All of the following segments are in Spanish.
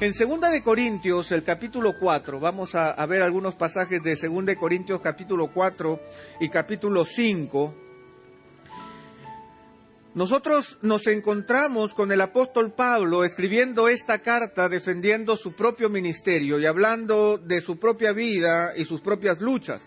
En 2 de Corintios, el capítulo 4, vamos a ver algunos pasajes de 2 de Corintios capítulo 4 y capítulo 5. Nosotros nos encontramos con el apóstol Pablo escribiendo esta carta defendiendo su propio ministerio y hablando de su propia vida y sus propias luchas.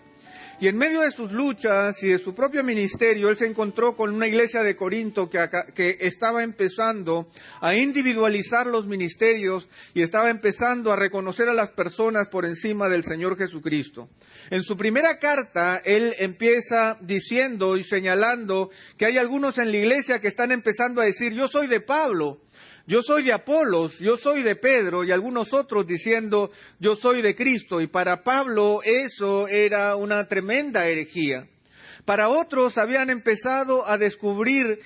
Y en medio de sus luchas y de su propio ministerio, él se encontró con una iglesia de Corinto que estaba empezando a individualizar los ministerios y estaba empezando a reconocer a las personas por encima del Señor Jesucristo. En su primera carta, él empieza diciendo y señalando que hay algunos en la iglesia que están empezando a decir: yo soy de Pablo, yo soy de Apolos, yo soy de Pedro, y algunos otros diciendo: yo soy de Cristo. Y para Pablo eso era una tremenda herejía. Para otros habían empezado a descubrir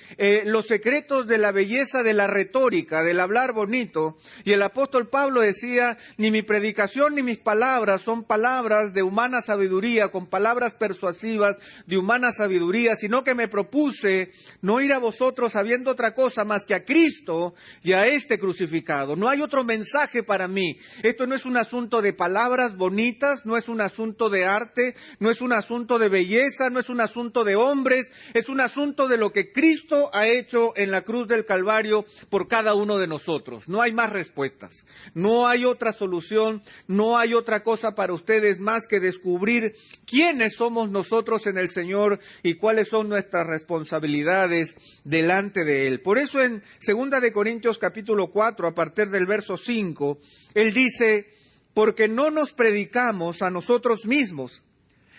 los secretos de la belleza de la retórica, del hablar bonito. Y el apóstol Pablo decía: ni mi predicación ni mis palabras son palabras de humana sabiduría, con palabras persuasivas de humana sabiduría, sino que me propuse no ir a vosotros sabiendo otra cosa más que a Cristo y a este crucificado. No hay otro mensaje para mí. Esto no es un asunto de palabras bonitas, no es un asunto de arte, no es un asunto de belleza, no es un asunto de hombres, es un asunto de lo que Cristo ha hecho en la cruz del Calvario por cada uno de nosotros. No hay más respuestas, no hay otra solución, no hay otra cosa para ustedes más que descubrir quiénes somos nosotros en el Señor y cuáles son nuestras responsabilidades delante de Él. Por eso en 2 de Corintios capítulo 4, a partir del verso 5, Él dice: porque no nos predicamos a nosotros mismos,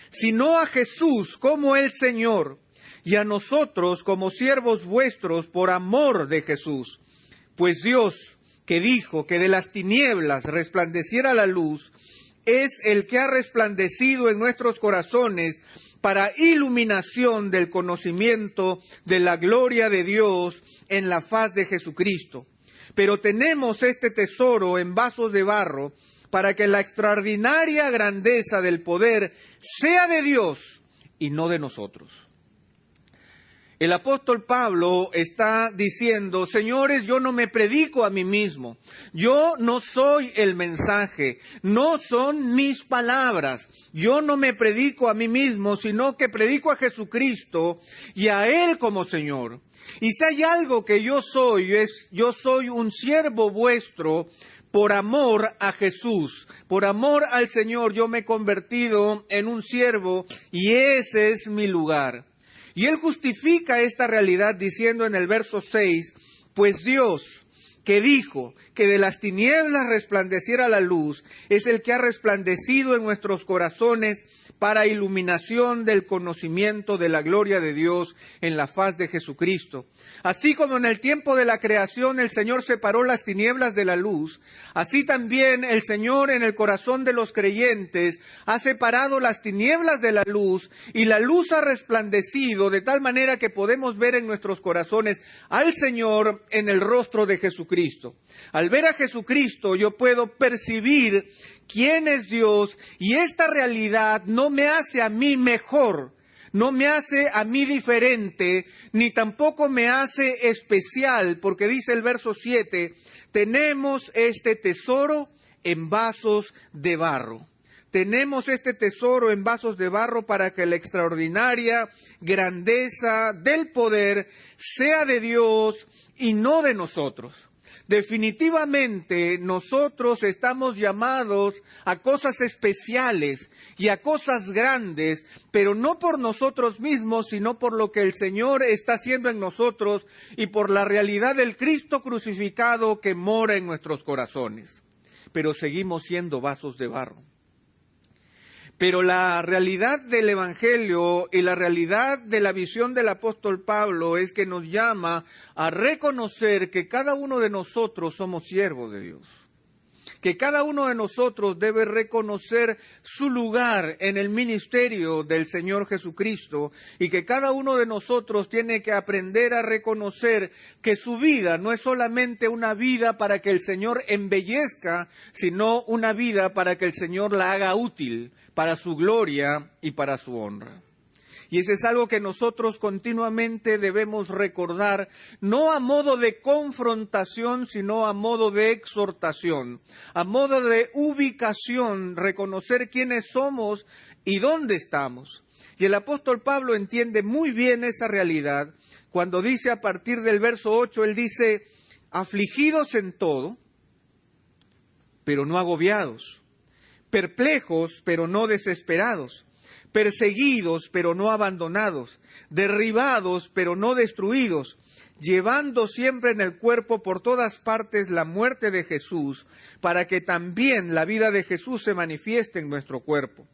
sino a Jesús como el Señor, y a nosotros como siervos vuestros por amor de Jesús. Pues Dios, que dijo que de las tinieblas resplandeciera la luz, es el que ha resplandecido en nuestros corazones para iluminación del conocimiento de la gloria de Dios en la faz de Jesucristo. Pero tenemos este tesoro en vasos de barro, para que la extraordinaria grandeza del poder sea de Dios y no de nosotros. El apóstol Pablo está diciendo: señores, yo no me predico a mí mismo, yo no soy el mensaje, no son mis palabras, yo no me predico a mí mismo, sino que predico a Jesucristo y a Él como Señor. Y si hay algo que yo soy un siervo vuestro por amor a Jesús, por amor al Señor. Yo me he convertido en un siervo y ese es mi lugar. Y él justifica esta realidad diciendo en el verso 6, pues Dios, que dijo que de las tinieblas resplandeciera la luz, es el que ha resplandecido en nuestros corazones para iluminación del conocimiento de la gloria de Dios en la faz de Jesucristo. Así como en el tiempo de la creación el Señor separó las tinieblas de la luz, así también el Señor en el corazón de los creyentes ha separado las tinieblas de la luz, y la luz ha resplandecido de tal manera que podemos ver en nuestros corazones al Señor en el rostro de Jesucristo. Al ver a Jesucristo yo puedo percibir quién es Dios, y esta realidad no me hace a mí mejor, no me hace a mí diferente, ni tampoco me hace especial, porque dice el verso 7, tenemos este tesoro en vasos de barro. Tenemos este tesoro en vasos de barro para que la extraordinaria grandeza del poder sea de Dios y no de nosotros. Definitivamente nosotros estamos llamados a cosas especiales y a cosas grandes, pero no por nosotros mismos, sino por lo que el Señor está haciendo en nosotros y por la realidad del Cristo crucificado que mora en nuestros corazones. Pero seguimos siendo vasos de barro. Pero la realidad del Evangelio y la realidad de la visión del apóstol Pablo es que nos llama a reconocer que cada uno de nosotros somos siervos de Dios. Que cada uno de nosotros debe reconocer su lugar en el ministerio del Señor Jesucristo, y que cada uno de nosotros tiene que aprender a reconocer que su vida no es solamente una vida para que el Señor embellezca, sino una vida para que el Señor la haga útil para su gloria y para su honra. Y ese es algo que nosotros continuamente debemos recordar, no a modo de confrontación, sino a modo de exhortación, a modo de ubicación, reconocer quiénes somos y dónde estamos. Y el apóstol Pablo entiende muy bien esa realidad cuando dice a partir del verso 8, él dice, afligidos en todo, pero no agobiados, perplejos, pero no desesperados, perseguidos, pero no abandonados, derribados, pero no destruidos, llevando siempre en el cuerpo por todas partes la muerte de Jesús, para que también la vida de Jesús se manifieste en nuestro cuerpo.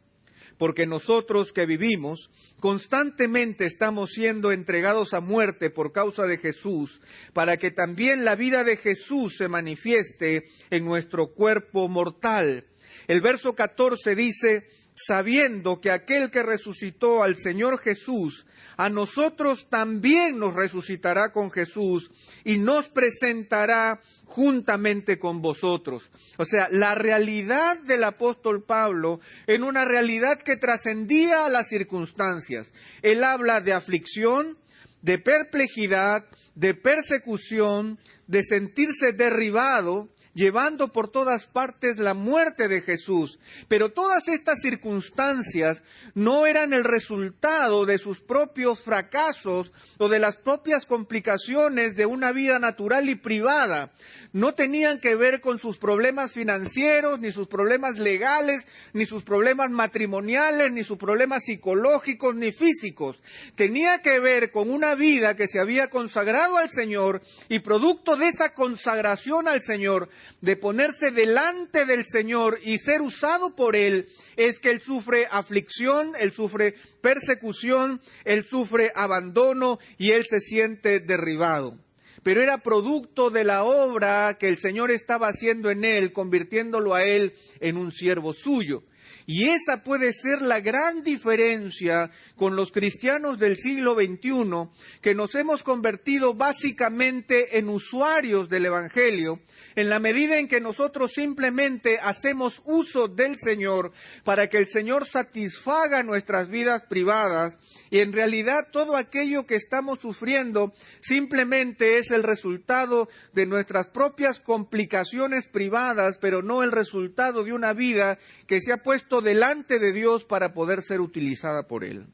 Porque nosotros que vivimos, constantemente estamos siendo entregados a muerte por causa de Jesús, para que también la vida de Jesús se manifieste en nuestro cuerpo mortal. El verso 14 dice, sabiendo que aquel que resucitó al Señor Jesús, a nosotros también nos resucitará con Jesús y nos presentará juntamente con vosotros. O sea, la realidad del apóstol Pablo en una realidad que trascendía a las circunstancias. Él habla de aflicción, de perplejidad, de persecución, de sentirse derribado, llevando por todas partes la muerte de Jesús. Pero todas estas circunstancias no eran el resultado de sus propios fracasos o de las propias complicaciones de una vida natural y privada. No tenían que ver con sus problemas financieros, ni sus problemas legales, ni sus problemas matrimoniales, ni sus problemas psicológicos, ni físicos. Tenía que ver con una vida que se había consagrado al Señor y producto de esa consagración al Señor, de ponerse delante del Señor y ser usado por Él, es que Él sufre aflicción, Él sufre persecución, Él sufre abandono y Él se siente derribado. Pero era producto de la obra que el Señor estaba haciendo en Él, convirtiéndolo a Él en un siervo suyo. Y esa puede ser la gran diferencia con los cristianos del siglo XXI, que nos hemos convertido básicamente en usuarios del Evangelio, en la medida en que nosotros simplemente hacemos uso del Señor para que el Señor satisfaga nuestras vidas privadas, y en realidad todo aquello que estamos sufriendo simplemente es el resultado de nuestras propias complicaciones privadas, pero no el resultado de una vida que se ha puesto delante de Dios para poder ser utilizada por Él.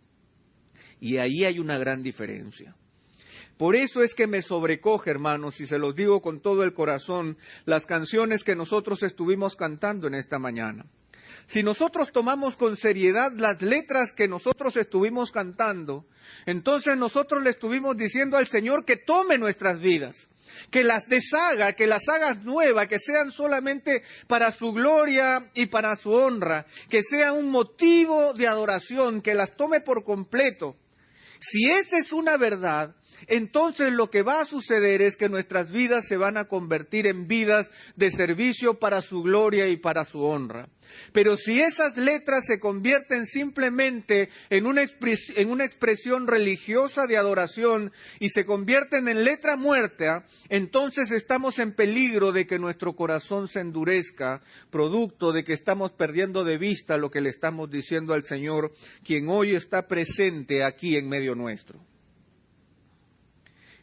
Y ahí hay una gran diferencia. Por eso es que me sobrecoge, hermanos, y se los digo con todo el corazón, las canciones que nosotros estuvimos cantando en esta mañana. Si nosotros tomamos con seriedad las letras que nosotros estuvimos cantando, entonces nosotros le estuvimos diciendo al Señor que tome nuestras vidas, que las deshaga, que las haga nuevas, que sean solamente para su gloria y para su honra, que sea un motivo de adoración, que las tome por completo. Si esa es una verdad, entonces lo que va a suceder es que nuestras vidas se van a convertir en vidas de servicio para su gloria y para su honra. Pero si esas letras se convierten simplemente en una expresión religiosa de adoración y se convierten en letra muerta, entonces estamos en peligro de que nuestro corazón se endurezca, producto de que estamos perdiendo de vista lo que le estamos diciendo al Señor, quien hoy está presente aquí en medio nuestro.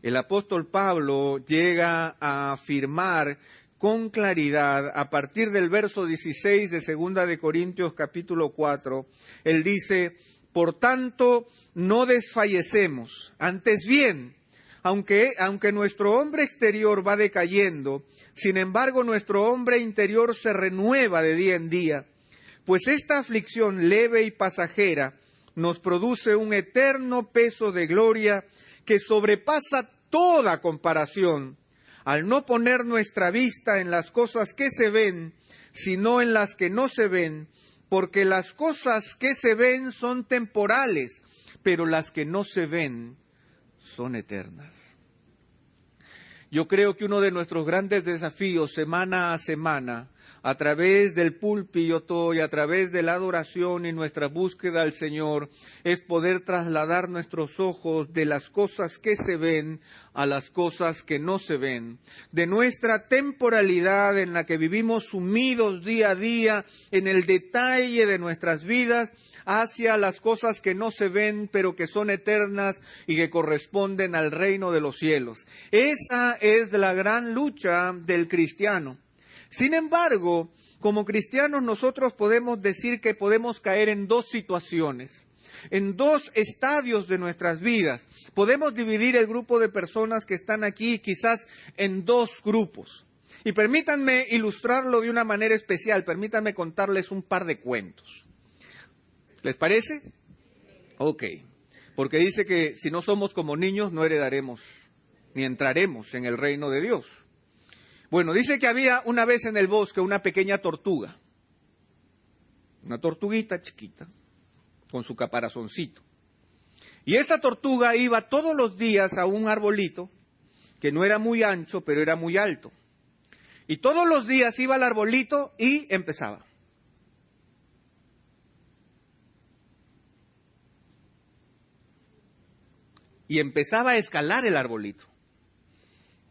El apóstol Pablo llega a afirmar con claridad, a partir del verso 16 de 2 de Corintios capítulo 4, él dice, por tanto, no desfallecemos, antes bien, aunque nuestro hombre exterior va decayendo, sin embargo nuestro hombre interior se renueva de día en día, pues esta aflicción leve y pasajera nos produce un eterno peso de gloria que sobrepasa toda comparación, al no poner nuestra vista en las cosas que se ven, sino en las que no se ven, porque las cosas que se ven son temporales, pero las que no se ven son eternas. Yo creo que uno de nuestros grandes desafíos semana a semana, a través del púlpito y a través de la adoración y nuestra búsqueda al Señor, es poder trasladar nuestros ojos de las cosas que se ven a las cosas que no se ven, de nuestra temporalidad en la que vivimos sumidos día a día en el detalle de nuestras vidas, hacia las cosas que no se ven, pero que son eternas y que corresponden al reino de los cielos. Esa es la gran lucha del cristiano. Sin embargo, como cristianos nosotros podemos decir que podemos caer en dos situaciones, en dos estadios de nuestras vidas. Podemos dividir el grupo de personas que están aquí quizás en dos grupos. Y permítanme ilustrarlo de una manera especial, permítanme contarles un par de cuentos. ¿Les parece? Ok, porque dice que si no somos como niños no heredaremos ni entraremos en el reino de Dios. Bueno, dice que había una vez en el bosque una pequeña tortuga, una tortuguita chiquita, con su caparazoncito. Y esta tortuga iba todos los días a un arbolito que no era muy ancho, pero era muy alto. Y todos los días iba al arbolito y empezaba. Y empezaba a escalar el arbolito.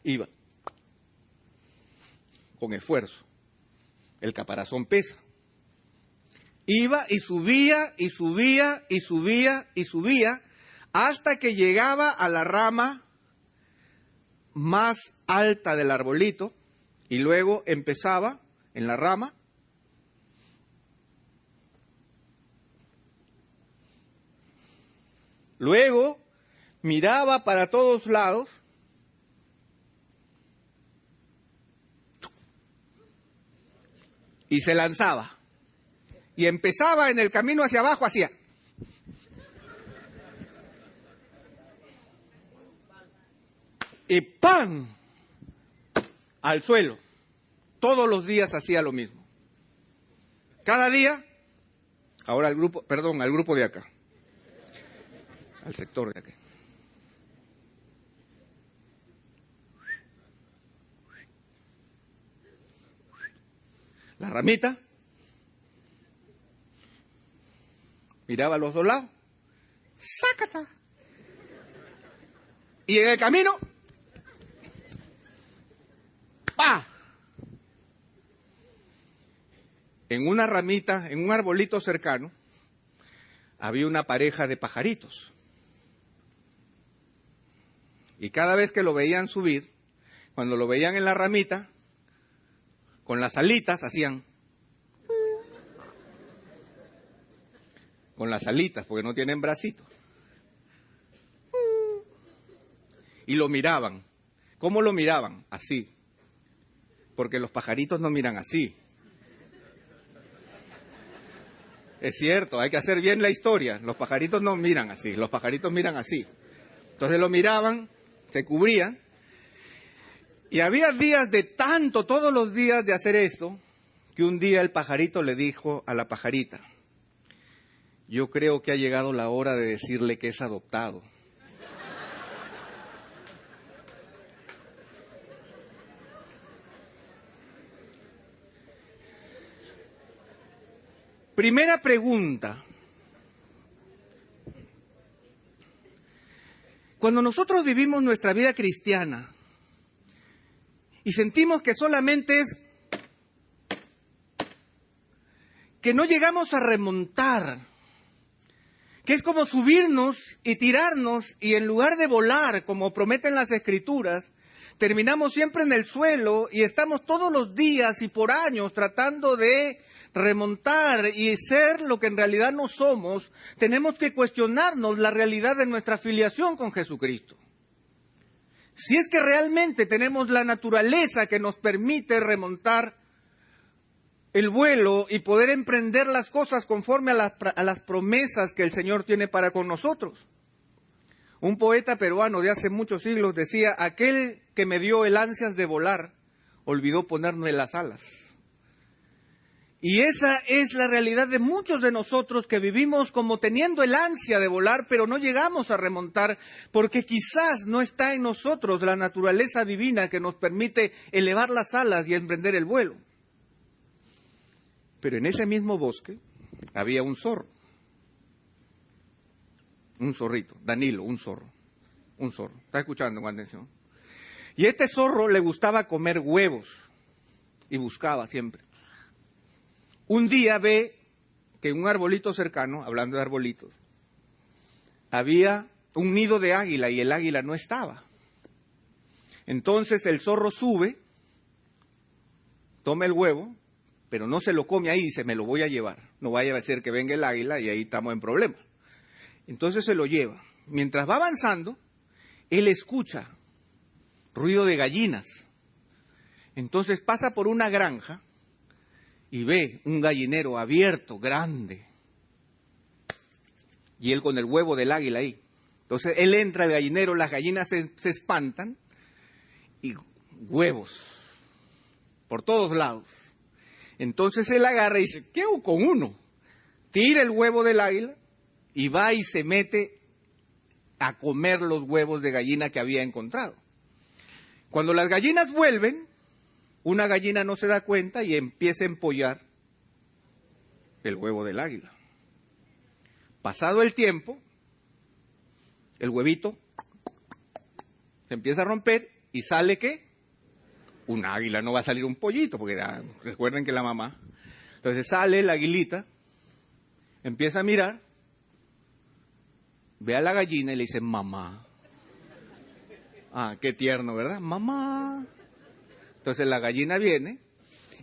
Iba. Con esfuerzo. El caparazón pesa. Iba y subía, y subía, y subía, y subía, hasta que llegaba a la rama más alta del arbolito, y luego empezaba en la rama, luego miraba para todos lados, y se lanzaba. Y empezaba en el camino hacia abajo, hacía. Y ¡pam! Al suelo. Todos los días hacía lo mismo. Cada día, ahora al grupo de acá. Al sector de acá. La ramita. Miraba a los dos lados. ¡Sácata! Y en el camino, ¡pa! En una ramita, en un arbolito cercano, había una pareja de pajaritos. Y cada vez que lo veían subir, cuando lo veían en la ramita, con las alitas hacían. Con las alitas, porque no tienen bracitos. Y lo miraban. ¿Cómo lo miraban? Así. Porque los pajaritos no miran así. Es cierto, hay que hacer bien la historia. Los pajaritos no miran así, los pajaritos miran así. Entonces lo miraban, se cubrían. Y había días de tanto, todos los días de hacer esto, que un día el pajarito le dijo a la pajarita: yo creo que ha llegado la hora de decirle que es adoptado. Primera pregunta. Cuando nosotros vivimos nuestra vida cristiana y sentimos que solamente es que no llegamos a remontar, que es como subirnos y tirarnos, y en lugar de volar, como prometen las Escrituras, terminamos siempre en el suelo y estamos todos los días y por años tratando de remontar y ser lo que en realidad no somos. Tenemos que cuestionarnos la realidad de nuestra filiación con Jesucristo. Si es que realmente tenemos la naturaleza que nos permite remontar el vuelo y poder emprender las cosas conforme a las promesas que el Señor tiene para con nosotros. Un poeta peruano de hace muchos siglos decía: aquel que me dio el ansias de volar, olvidó ponerme las alas. Y esa es la realidad de muchos de nosotros que vivimos como teniendo el ansia de volar, pero no llegamos a remontar porque quizás no está en nosotros la naturaleza divina que nos permite elevar las alas y emprender el vuelo. Pero en ese mismo bosque había un zorro. Un zorrito, Danilo, un zorro. ¿Está escuchando con atención? Y a este zorro le gustaba comer huevos y buscaba siempre. Un día ve que en un arbolito cercano, hablando de arbolitos, había un nido de águila y el águila no estaba. Entonces el zorro sube, toma el huevo, pero no se lo come ahí, dice, me lo voy a llevar. No vaya a ser que venga el águila y ahí estamos en problema. Entonces se lo lleva. Mientras va avanzando, él escucha ruido de gallinas. Entonces pasa por una granja y ve un gallinero abierto, grande. Y él con el huevo del águila ahí. Entonces él entra al gallinero, las gallinas se espantan y huevos por todos lados. Entonces él agarra y dice, ¿qué hago con uno? Tira el huevo del águila y va y se mete a comer los huevos de gallina que había encontrado. Cuando las gallinas vuelven, una gallina no se da cuenta y empieza a empollar el huevo del águila. Pasado el tiempo, el huevito se empieza a romper y sale ¿qué? Un águila, no va a salir un pollito, porque recuerden que la mamá. Entonces sale la aguilita, empieza a mirar, ve a la gallina y le dice, mamá. Ah, qué tierno, ¿verdad? Mamá. Entonces la gallina viene.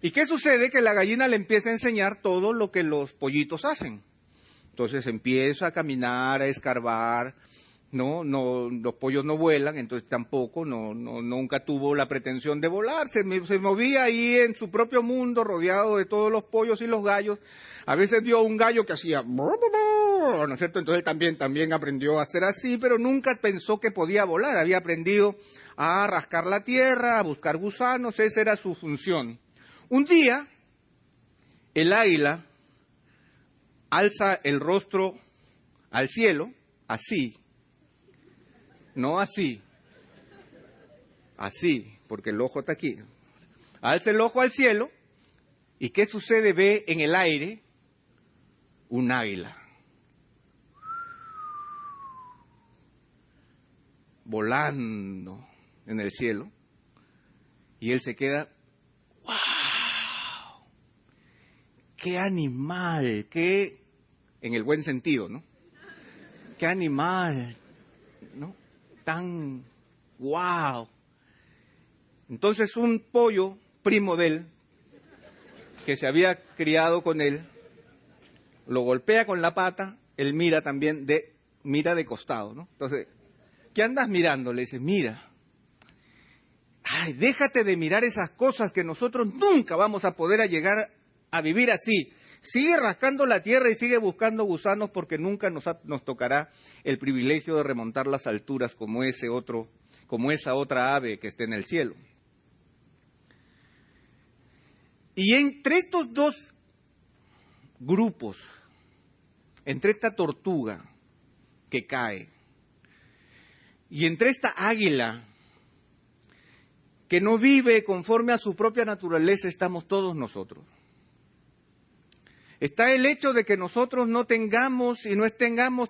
¿Y qué sucede? Que la gallina le empieza a enseñar todo lo que los pollitos hacen. Entonces empieza a caminar, a escarbar. No, los pollos no vuelan, entonces tampoco, nunca tuvo la pretensión de volar. Se movía ahí en su propio mundo, rodeado de todos los pollos y los gallos. A veces dio un gallo que hacía, ¿no es cierto? Entonces él también aprendió a hacer así, pero nunca pensó que podía volar. Había aprendido a rascar la tierra, a buscar gusanos, esa era su función. Un día, el águila alza el rostro al cielo, así. No así, así, porque el ojo está aquí. Alza el ojo al cielo, ¿y qué sucede? Ve en el aire un águila. Volando en el cielo, y él se queda, ¡wow! ¡Qué animal! ¡Qué, en el buen sentido, ¿no? ¡Qué animal! ¿No? Tan wow. Entonces un pollo primo de él, que se había criado con él, lo golpea con la pata, él mira también, mira de costado, ¿no? Entonces, ¿qué andas mirando? Le dice, mira, ay, déjate de mirar esas cosas que nosotros nunca vamos a poder llegar a vivir así. Sigue rascando la tierra y sigue buscando gusanos porque nunca nos tocará el privilegio de remontar las alturas como esa otra ave que está en el cielo. Y entre estos dos grupos, entre esta tortuga que cae y entre esta águila que no vive conforme a su propia naturaleza, estamos todos nosotros. Está el hecho de que nosotros no tengamos y no tengamos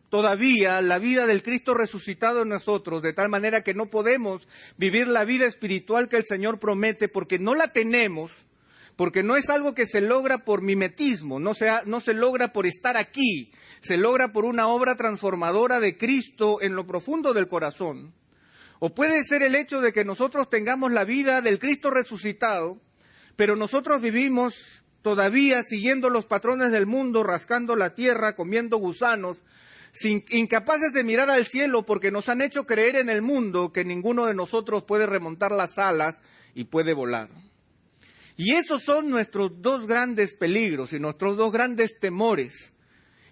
todavía la vida del Cristo resucitado en nosotros, de tal manera que no podemos vivir la vida espiritual que el Señor promete, porque no la tenemos, porque no es algo que se logra por mimetismo, no se logra por estar aquí, se logra por una obra transformadora de Cristo en lo profundo del corazón. O puede ser el hecho de que nosotros tengamos la vida del Cristo resucitado, pero nosotros vivimos todavía siguiendo los patrones del mundo, rascando la tierra, comiendo gusanos, incapaces de mirar al cielo porque nos han hecho creer en el mundo que ninguno de nosotros puede remontar las alas y puede volar. Y esos son nuestros dos grandes peligros y nuestros dos grandes temores.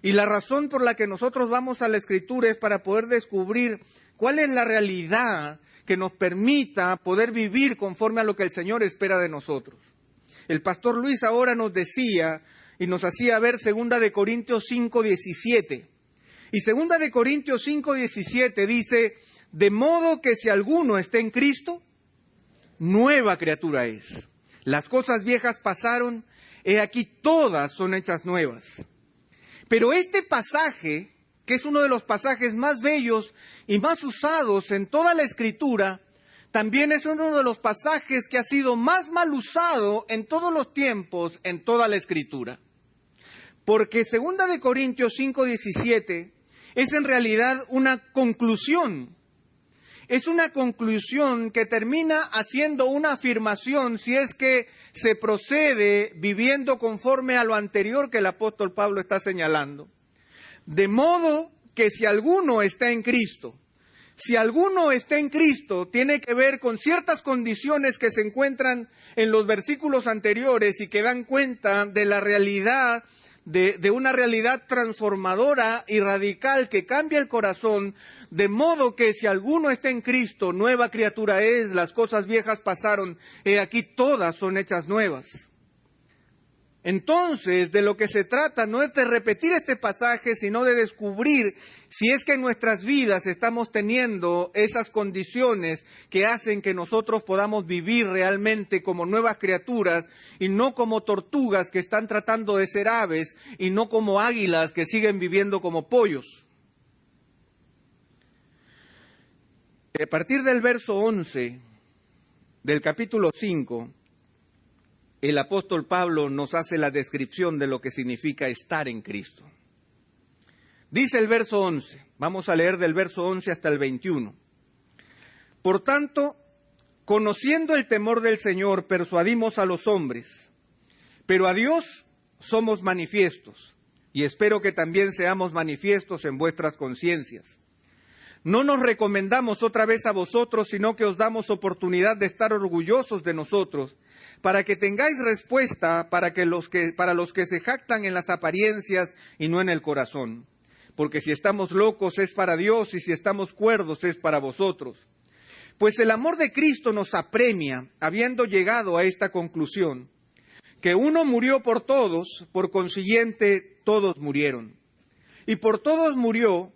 Y la razón por la que nosotros vamos a la Escritura es para poder descubrir cuál es la realidad que nos permita poder vivir conforme a lo que el Señor espera de nosotros. El pastor Luis ahora nos decía y nos hacía ver 2 Corintios 5:17. Y 2 Corintios 5:17 dice, de modo que si alguno está en Cristo, nueva criatura es. Las cosas viejas pasaron, he aquí todas son hechas nuevas. Pero este pasaje, que es uno de los pasajes más bellos y más usados en toda la Escritura, también es uno de los pasajes que ha sido más mal usado en todos los tiempos, en toda la Escritura. Porque 2 Corintios 5:17 es en realidad una conclusión. Es una conclusión que termina haciendo una afirmación si es que se procede viviendo conforme a lo anterior que el apóstol Pablo está señalando. De modo que si alguno está en Cristo, tiene que ver con ciertas condiciones que se encuentran en los versículos anteriores y que dan cuenta de la realidad, de una realidad transformadora y radical que cambia el corazón, de modo que si alguno está en Cristo, nueva criatura es, las cosas viejas pasaron, he aquí todas son hechas nuevas. Entonces, de lo que se trata no es de repetir este pasaje, sino de descubrir si es que en nuestras vidas estamos teniendo esas condiciones que hacen que nosotros podamos vivir realmente como nuevas criaturas y no como tortugas que están tratando de ser aves y no como águilas que siguen viviendo como pollos. A partir del verso 11 del capítulo 5, el apóstol Pablo nos hace la descripción de lo que significa estar en Cristo. Dice el verso 11, vamos a leer del verso 11 hasta el 21. Por tanto, conociendo el temor del Señor, persuadimos a los hombres, pero a Dios somos manifiestos, y espero que también seamos manifiestos en vuestras conciencias. No nos recomendamos otra vez a vosotros, sino que os damos oportunidad de estar orgullosos de nosotros, para que tengáis respuesta para los que se jactan en las apariencias y no en el corazón. Porque si estamos locos es para Dios, y si estamos cuerdos es para vosotros. Pues el amor de Cristo nos apremia, habiendo llegado a esta conclusión, que uno murió por todos, por consiguiente todos murieron. Y por todos murió,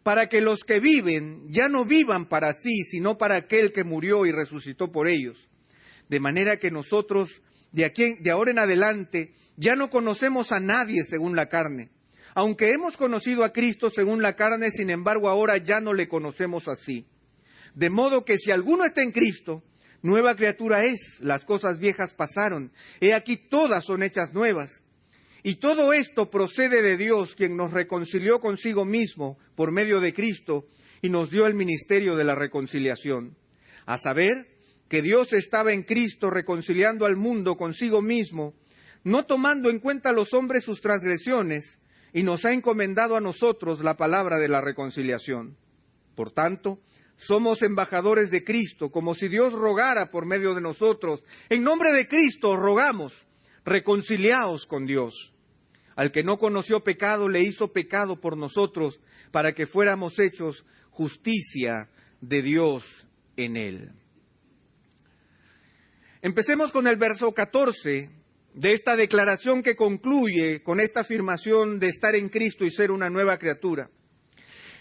para que los que viven ya no vivan para sí, sino para aquel que murió y resucitó por ellos. De manera que nosotros, de ahora en adelante, ya no conocemos a nadie según la carne. Aunque hemos conocido a Cristo según la carne, sin embargo ahora ya no le conocemos así. De modo que si alguno está en Cristo, nueva criatura es, las cosas viejas pasaron, he aquí todas son hechas nuevas. Y todo esto procede de Dios, quien nos reconcilió consigo mismo por medio de Cristo y nos dio el ministerio de la reconciliación. A saber, que Dios estaba en Cristo reconciliando al mundo consigo mismo, no tomando en cuenta a los hombres sus transgresiones, y nos ha encomendado a nosotros la palabra de la reconciliación. Por tanto, somos embajadores de Cristo, como si Dios rogara por medio de nosotros. En nombre de Cristo rogamos, reconciliaos con Dios. Al que no conoció pecado, le hizo pecado por nosotros, para que fuéramos hechos justicia de Dios en él. Empecemos con el verso 14 de esta declaración que concluye con esta afirmación de estar en Cristo y ser una nueva criatura.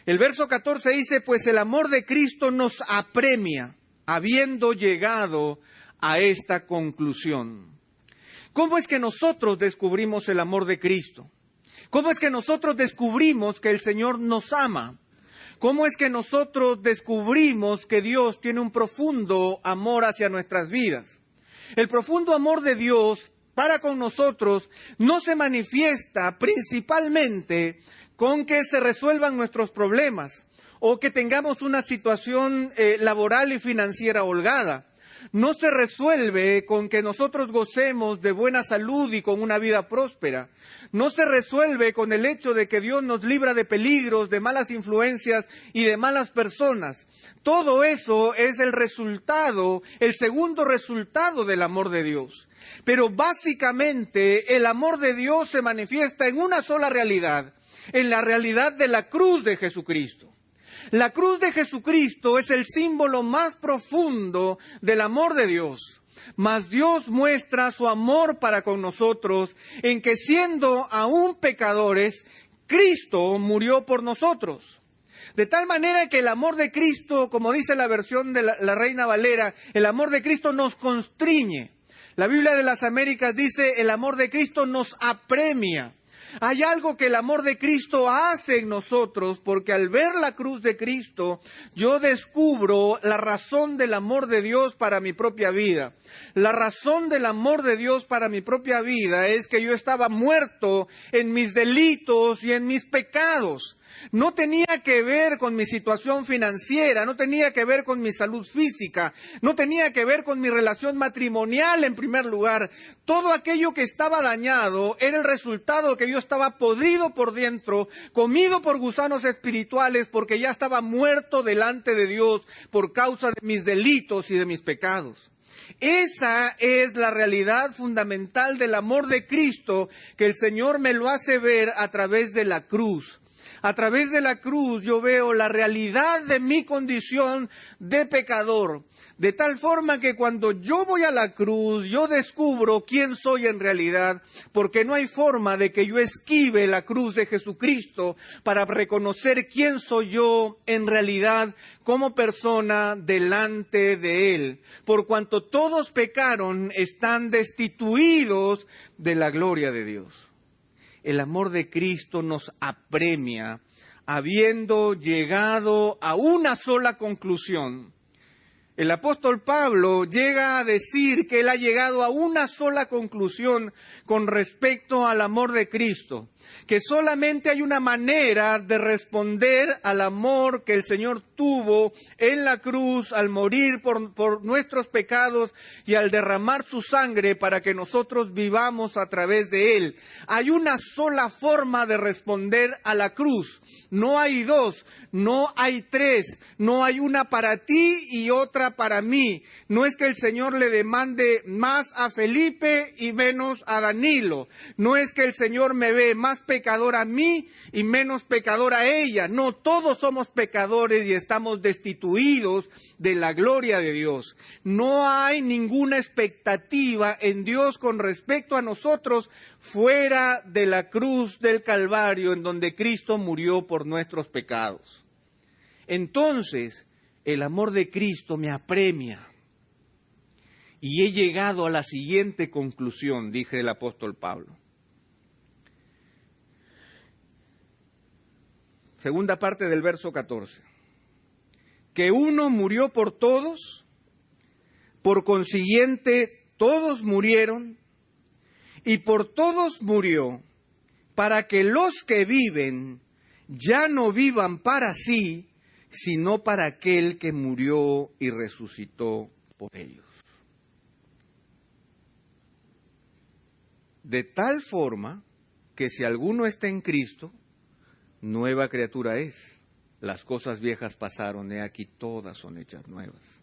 El verso 14 dice, pues el amor de Cristo nos apremia, habiendo llegado a esta conclusión. ¿Cómo es que nosotros descubrimos el amor de Cristo? ¿Cómo es que nosotros descubrimos que el Señor nos ama? ¿Cómo es que nosotros descubrimos que Dios tiene un profundo amor hacia nuestras vidas? El profundo amor de Dios para con nosotros no se manifiesta principalmente con que se resuelvan nuestros problemas o que tengamos una situación laboral y financiera holgada. No se resuelve con que nosotros gocemos de buena salud y con una vida próspera. No se resuelve con el hecho de que Dios nos libra de peligros, de malas influencias y de malas personas. Todo eso es el resultado, el segundo resultado del amor de Dios. Pero básicamente el amor de Dios se manifiesta en una sola realidad, en la realidad de la cruz de Jesucristo. La cruz de Jesucristo es el símbolo más profundo del amor de Dios. Mas Dios muestra su amor para con nosotros en que siendo aún pecadores, Cristo murió por nosotros. De tal manera que el amor de Cristo, como dice la versión de la Reina Valera, el amor de Cristo nos constriñe. La Biblia de las Américas dice, el amor de Cristo nos apremia. Hay algo que el amor de Cristo hace en nosotros, porque al ver la cruz de Cristo, yo descubro la razón del amor de Dios para mi propia vida. La razón del amor de Dios para mi propia vida es que yo estaba muerto en mis delitos y en mis pecados. No tenía que ver con mi situación financiera, no tenía que ver con mi salud física, no tenía que ver con mi relación matrimonial en primer lugar. Todo aquello que estaba dañado era el resultado de que yo estaba podrido por dentro, comido por gusanos espirituales, porque ya estaba muerto delante de Dios por causa de mis delitos y de mis pecados. Esa es la realidad fundamental del amor de Cristo, que el Señor me lo hace ver a través de la cruz. A través de la cruz yo veo la realidad de mi condición de pecador. De tal forma que cuando yo voy a la cruz, yo descubro quién soy en realidad, porque no hay forma de que yo esquive la cruz de Jesucristo para reconocer quién soy yo en realidad como persona delante de Él. Por cuanto todos pecaron, están destituidos de la gloria de Dios. El amor de Cristo nos apremia, habiendo llegado a una sola conclusión. El apóstol Pablo llega a decir que él ha llegado a una sola conclusión con respecto al amor de Cristo, que solamente hay una manera de responder al amor que el Señor tuvo en la cruz al morir por nuestros pecados y al derramar su sangre para que nosotros vivamos a través de Él. Hay una sola forma de responder a la cruz. No hay dos, no hay tres, no hay una para ti y otra para mí. No es que el Señor le demande más a Felipe y menos a Danilo. No es que el Señor me ve más pecador a mí y menos pecador a ella. No, todos somos pecadores y estamos destituidos de la gloria de Dios. No hay ninguna expectativa en Dios con respecto a nosotros fuera de la cruz del Calvario, en donde Cristo murió por nuestros pecados. Entonces, el amor de Cristo me apremia. Y he llegado a la siguiente conclusión, dije el apóstol Pablo. Segunda parte del verso 14. Que uno murió por todos, por consiguiente todos murieron, y por todos murió, para que los que viven ya no vivan para sí, sino para aquel que murió y resucitó por ellos. De tal forma que si alguno está en Cristo, nueva criatura es. Las cosas viejas pasaron, he aquí todas son hechas nuevas.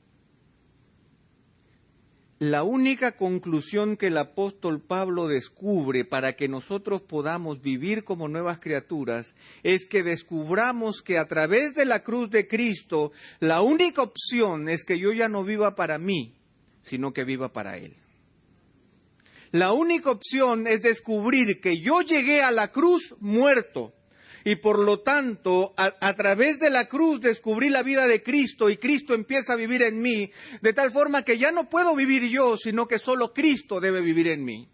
La única conclusión que el apóstol Pablo descubre para que nosotros podamos vivir como nuevas criaturas es que descubramos que a través de la cruz de Cristo, la única opción es que yo ya no viva para mí, sino que viva para Él. La única opción es descubrir que yo llegué a la cruz muerto y por lo tanto a través de la cruz descubrí la vida de Cristo y Cristo empieza a vivir en mí de tal forma que ya no puedo vivir yo, sino que solo Cristo debe vivir en mí.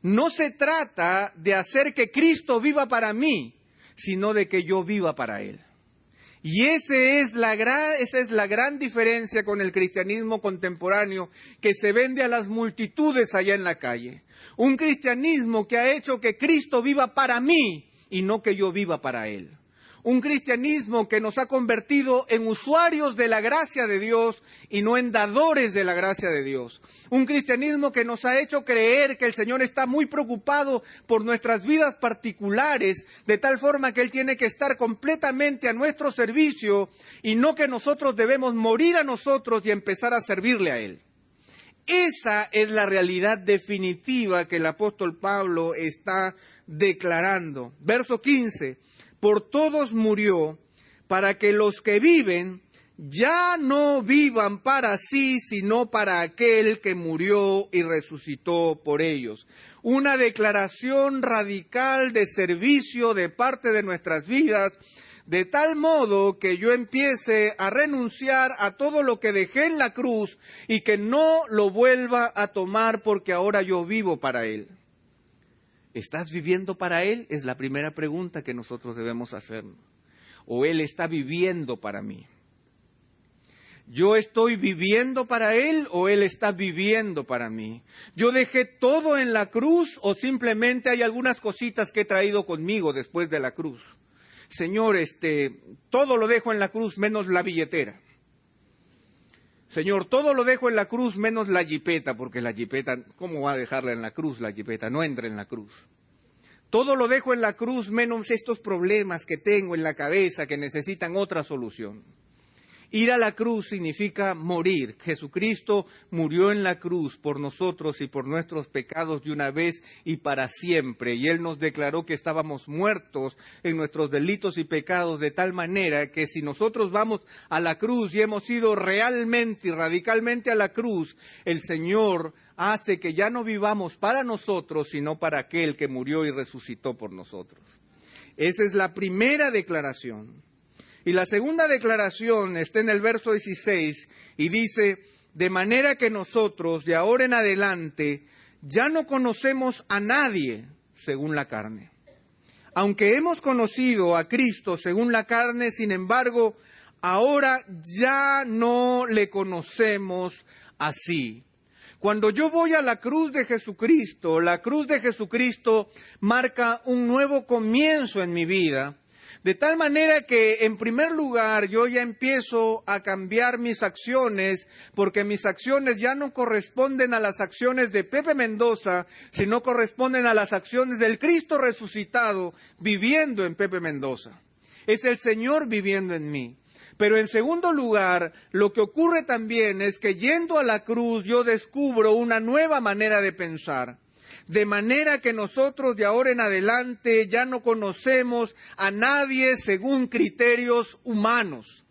No se trata de hacer que Cristo viva para mí, sino de que yo viva para Él. Y esa es la gran diferencia con el cristianismo contemporáneo que se vende a las multitudes allá en la calle. Un cristianismo que ha hecho que Cristo viva para mí y no que yo viva para Él. Un cristianismo que nos ha convertido en usuarios de la gracia de Dios y no en dadores de la gracia de Dios. Un cristianismo que nos ha hecho creer que el Señor está muy preocupado por nuestras vidas particulares, de tal forma que Él tiene que estar completamente a nuestro servicio y no que nosotros debemos morir a nosotros y empezar a servirle a Él. Esa es la realidad definitiva que el apóstol Pablo está declarando. Verso 15. Por todos murió, para que los que viven ya no vivan para sí, sino para aquel que murió y resucitó por ellos. Una declaración radical de servicio de parte de nuestras vidas, de tal modo que yo empiece a renunciar a todo lo que dejé en la cruz y que no lo vuelva a tomar porque ahora yo vivo para Él. ¿Estás viviendo para Él? Es la primera pregunta que nosotros debemos hacernos. ¿O Él está viviendo para mí? ¿Yo estoy viviendo para Él o Él está viviendo para mí? ¿Yo dejé todo en la cruz o simplemente hay algunas cositas que he traído conmigo después de la cruz? Señor, todo lo dejo en la cruz menos la billetera. Señor, todo lo dejo en la cruz menos la jipeta, porque la jipeta, ¿cómo va a dejarla en la cruz? La jipeta no entra en la cruz. Todo lo dejo en la cruz menos estos problemas que tengo en la cabeza que necesitan otra solución. Ir a la cruz significa morir. Jesucristo murió en la cruz por nosotros y por nuestros pecados de una vez y para siempre. Y Él nos declaró que estábamos muertos en nuestros delitos y pecados de tal manera que si nosotros vamos a la cruz y hemos ido realmente y radicalmente a la cruz, el Señor hace que ya no vivamos para nosotros, sino para aquel que murió y resucitó por nosotros. Esa es la primera declaración. Y la segunda declaración está en el verso 16 y dice, de manera que nosotros de ahora en adelante ya no conocemos a nadie según la carne. Aunque hemos conocido a Cristo según la carne, sin embargo, ahora ya no le conocemos así. Cuando yo voy a la cruz de Jesucristo marca un nuevo comienzo en mi vida. De tal manera que, en primer lugar, yo ya empiezo a cambiar mis acciones, porque mis acciones ya no corresponden a las acciones de Pepe Mendoza, sino corresponden a las acciones del Cristo resucitado viviendo en Pepe Mendoza. Es el Señor viviendo en mí. Pero en segundo lugar, lo que ocurre también es que yendo a la cruz yo descubro una nueva manera de pensar. De manera que nosotros de ahora en adelante ya no conocemos a nadie según criterios humanos.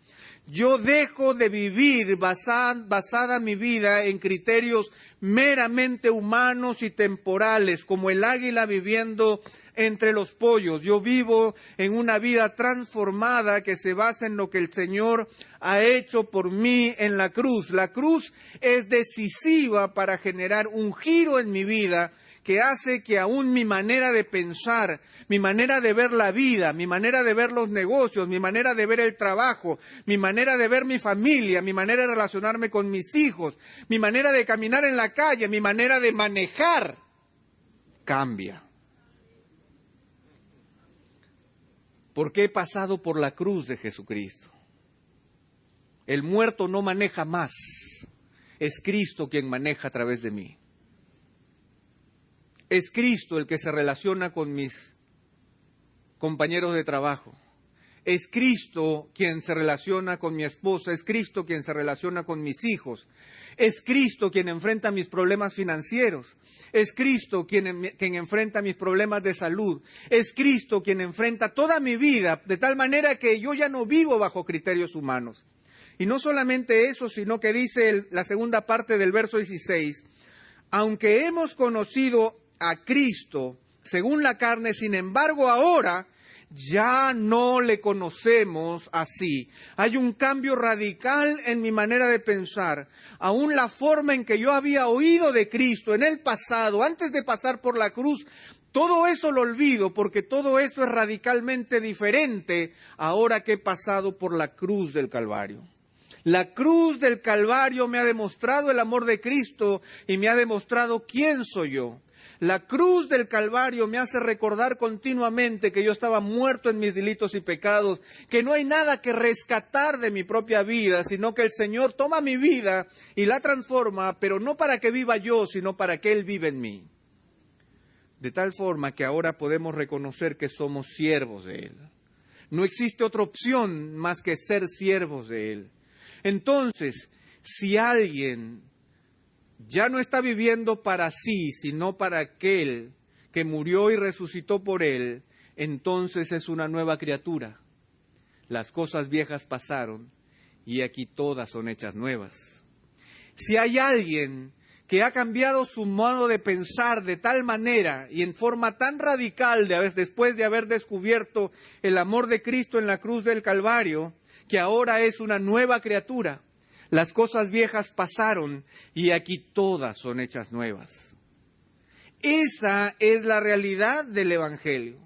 Yo dejo de vivir basada mi vida en criterios meramente humanos y temporales, como el águila viviendo entre los pollos. Yo vivo en una vida transformada que se basa en lo que el Señor ha hecho por mí en la cruz. La cruz es decisiva para generar un giro en mi vida que hace que aún mi manera de pensar, mi manera de ver la vida, mi manera de ver los negocios, mi manera de ver el trabajo, mi manera de ver mi familia, mi manera de relacionarme con mis hijos, mi manera de caminar en la calle, mi manera de manejar, cambia. Porque he pasado por la cruz de Jesucristo. El muerto no maneja más, es Cristo quien maneja a través de mí. Es Cristo el que se relaciona con mis compañeros de trabajo. Es Cristo quien se relaciona con mi esposa. Es Cristo quien se relaciona con mis hijos. Es Cristo quien enfrenta mis problemas financieros. Es Cristo quien enfrenta mis problemas de salud. Es Cristo quien enfrenta toda mi vida, de tal manera que yo ya no vivo bajo criterios humanos. Y no solamente eso, sino que dice la segunda parte del verso 16, aunque hemos conocido a Cristo según la carne, sin embargo ahora ya no le conocemos así. Hay un cambio radical en mi manera de pensar. Aún la forma en que yo había oído de Cristo en el pasado, antes de pasar por la cruz, todo eso lo olvido porque todo eso es radicalmente diferente ahora que he pasado por la cruz del Calvario. La cruz del Calvario me ha demostrado el amor de Cristo y me ha demostrado quién soy yo. La cruz del Calvario me hace recordar continuamente que yo estaba muerto en mis delitos y pecados, que no hay nada que rescatar de mi propia vida, sino que el Señor toma mi vida y la transforma, pero no para que viva yo, sino para que Él viva en mí. De tal forma que ahora podemos reconocer que somos siervos de Él. No existe otra opción más que ser siervos de Él. Entonces, si alguien ya no está viviendo para sí, sino para aquel que murió y resucitó por él, entonces es una nueva criatura. Las cosas viejas pasaron y aquí todas son hechas nuevas. Si hay alguien que ha cambiado su modo de pensar de tal manera y en forma tan radical después de haber descubierto el amor de Cristo en la cruz del Calvario, que ahora es una nueva criatura, las cosas viejas pasaron y aquí todas son hechas nuevas. Esa es la realidad del Evangelio.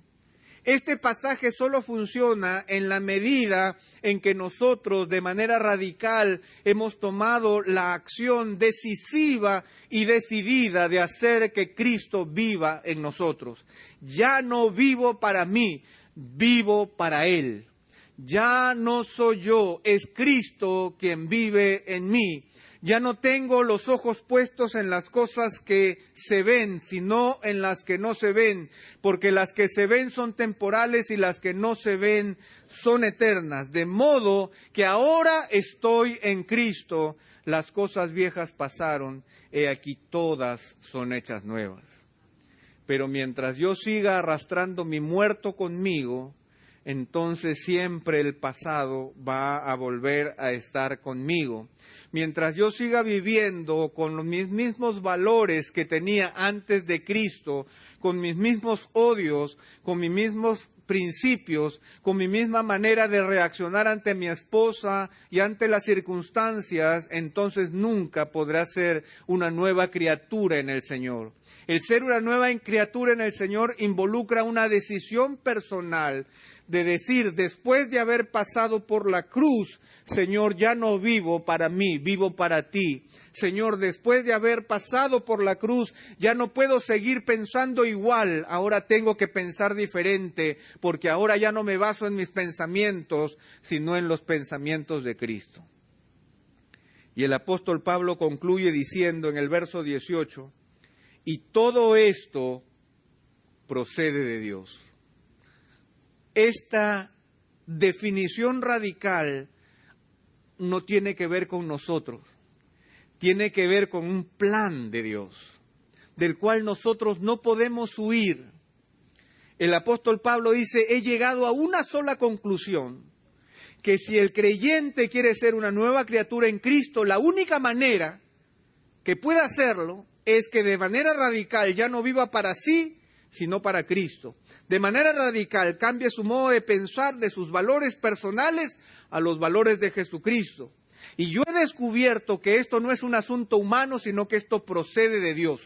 Este pasaje solo funciona en la medida en que nosotros de manera radical hemos tomado la acción decisiva y decidida de hacer que Cristo viva en nosotros. Ya no vivo para mí, vivo para Él. Ya no soy yo, es Cristo quien vive en mí. Ya no tengo los ojos puestos en las cosas que se ven, sino en las que no se ven, porque las que se ven son temporales y las que no se ven son eternas. De modo que ahora estoy en Cristo, las cosas viejas pasaron, he aquí todas son hechas nuevas. Pero mientras yo siga arrastrando mi muerto conmigo, entonces siempre el pasado va a volver a estar conmigo. Mientras yo siga viviendo con mis mismos valores que tenía antes de Cristo, con mis mismos odios, con mis mismos principios, con mi misma manera de reaccionar ante mi esposa y ante las circunstancias, entonces nunca podrá ser una nueva criatura en el Señor. El ser una nueva criatura en el Señor involucra una decisión personal de decir, después de haber pasado por la cruz, Señor, ya no vivo para mí, vivo para ti. Señor, después de haber pasado por la cruz, ya no puedo seguir pensando igual, ahora tengo que pensar diferente, porque ahora ya no me baso en mis pensamientos, sino en los pensamientos de Cristo. Y el apóstol Pablo concluye diciendo en el verso 18, y todo esto procede de Dios. Esta definición radical no tiene que ver con nosotros, tiene que ver con un plan de Dios, del cual nosotros no podemos huir. El apóstol Pablo dice, he llegado a una sola conclusión, que si el creyente quiere ser una nueva criatura en Cristo, la única manera que pueda hacerlo es que de manera radical ya no viva para sí, sino para Cristo. De manera radical cambie su modo de pensar de sus valores personales a los valores de Jesucristo. Y yo he descubierto que esto no es un asunto humano, sino que esto procede de Dios.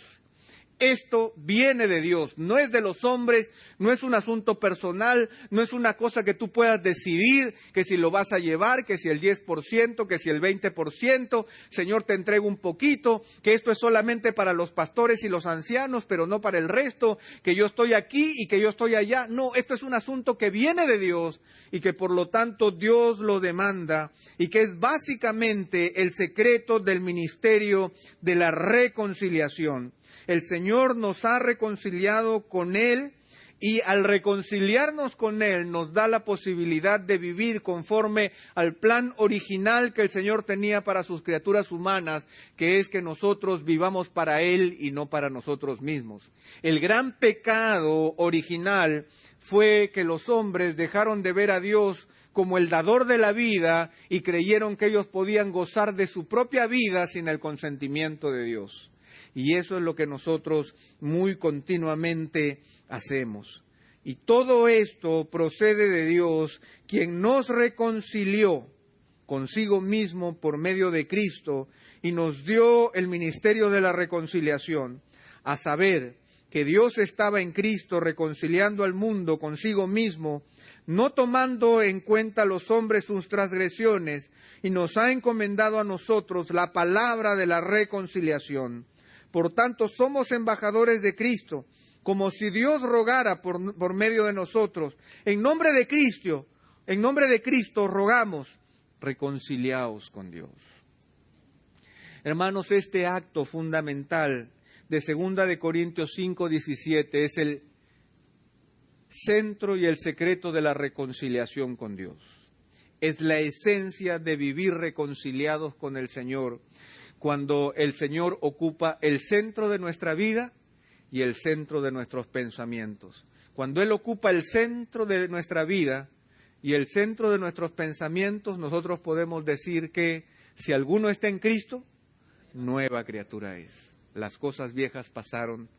Esto viene de Dios, no es de los hombres, no es un asunto personal, no es una cosa que tú puedas decidir, que si lo vas a llevar, que si el 10%, que si el 20%, Señor, te entrego un poquito, que esto es solamente para los pastores y los ancianos, pero no para el resto, que yo estoy aquí y que yo estoy allá. No, esto es un asunto que viene de Dios y que por lo tanto Dios lo demanda y que es básicamente el secreto del ministerio de la reconciliación. El Señor nos ha reconciliado con Él y al reconciliarnos con Él nos da la posibilidad de vivir conforme al plan original que el Señor tenía para sus criaturas humanas, que es que nosotros vivamos para Él y no para nosotros mismos. El gran pecado original fue que los hombres dejaron de ver a Dios como el dador de la vida y creyeron que ellos podían gozar de su propia vida sin el consentimiento de Dios. Y eso es lo que nosotros muy continuamente hacemos. Y todo esto procede de Dios, quien nos reconcilió consigo mismo por medio de Cristo y nos dio el ministerio de la reconciliación, a saber que Dios estaba en Cristo reconciliando al mundo consigo mismo, no tomando en cuenta a los hombres sus transgresiones, y nos ha encomendado a nosotros la palabra de la reconciliación. Por tanto, somos embajadores de Cristo, como si Dios rogara por medio de nosotros. En nombre de Cristo rogamos, reconciliaos con Dios. Hermanos, este acto fundamental de 2 de Corintios 5:17 es el centro y el secreto de la reconciliación con Dios. Es la esencia de vivir reconciliados con el Señor, cuando el Señor ocupa el centro de nuestra vida y el centro de nuestros pensamientos. Cuando Él ocupa el centro de nuestra vida y el centro de nuestros pensamientos, nosotros podemos decir que si alguno está en Cristo, nueva criatura es. Las cosas viejas pasaron,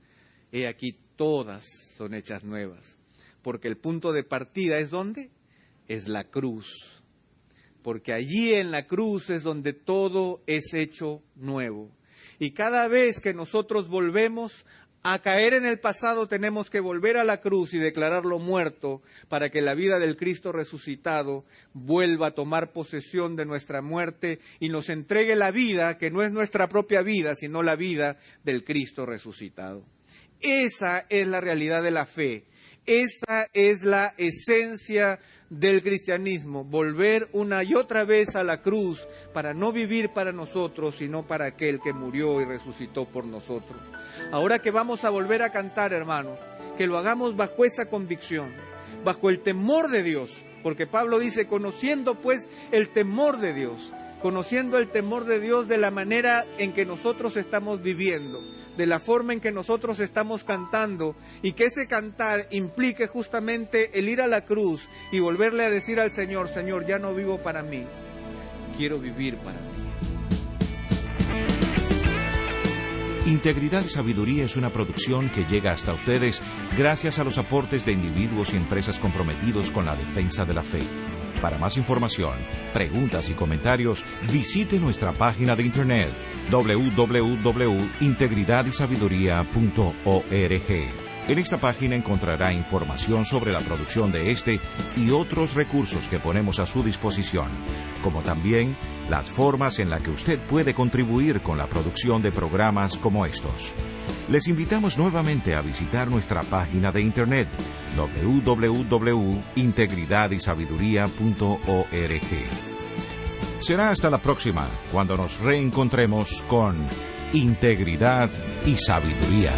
he aquí todas son hechas nuevas. Porque el punto de partida es ¿dónde? Es la cruz. Porque allí en la cruz es donde todo es hecho nuevo. Y cada vez que nosotros volvemos A caer en el pasado tenemos que volver a la cruz y declararlo muerto para que la vida del Cristo resucitado vuelva a tomar posesión de nuestra muerte y nos entregue la vida que no es nuestra propia vida, sino la vida del Cristo resucitado. Esa es la realidad de la fe. Esa es la esencia del cristianismo, volver una y otra vez a la cruz para no vivir para nosotros, sino para aquel que murió y resucitó por nosotros. Ahora que vamos a volver a cantar, hermanos, que lo hagamos bajo esa convicción, bajo el temor de Dios, porque Pablo dice, conociendo pues el temor de Dios, conociendo el temor de Dios de la manera en que nosotros estamos viviendo, de la forma en que nosotros estamos cantando, y que ese cantar implique justamente el ir a la cruz y volverle a decir al Señor, Señor, ya no vivo para mí, quiero vivir para ti. Integridad y Sabiduría es una producción que llega hasta ustedes gracias a los aportes de individuos y empresas comprometidos con la defensa de la fe. Para más información, preguntas y comentarios, visite nuestra página de internet www.integridadysabiduría.org. En esta página encontrará información sobre la producción de este y otros recursos que ponemos a su disposición, como también las formas en las que usted puede contribuir con la producción de programas como estos. Les invitamos nuevamente a visitar nuestra página de internet www.integridadysabiduría.org. Será hasta la próxima, cuando nos reencontremos con Integridad y Sabiduría.